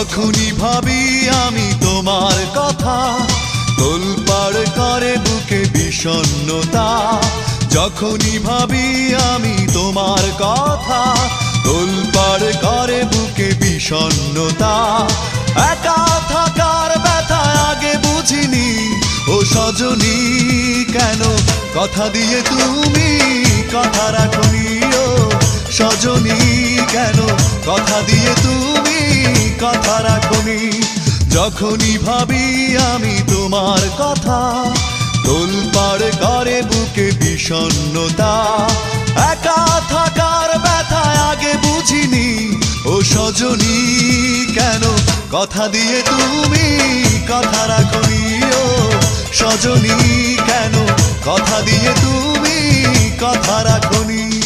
যখনই ভাবি আমি তোমার কথা, তোলপাড় করে বুকে বিষণ্ণতা। যখনই ভাবি আমি তোমার কথা, তোলপাড় করে বুকে বিষণ্ণতা। একা থাকার ব্যথা আগে বুঝিনি, ও সজনী কেন কথা দিয়ে তুমি কথা রাখনি। ও সজনী কেন কথা দিয়ে তুমি কথা রাখনি। যখনই ভাবি আমি তোমার কথা, তোলপাড় করে বুকে বিষণ্ণতা। একা থাকার ব্যথা আগে বুঝিনি, ও সজনী কেন কথা দিয়ে তুমি কথা রাখনি। ও সজনী কেন কথা দিয়ে তুমি কথা রাখনি।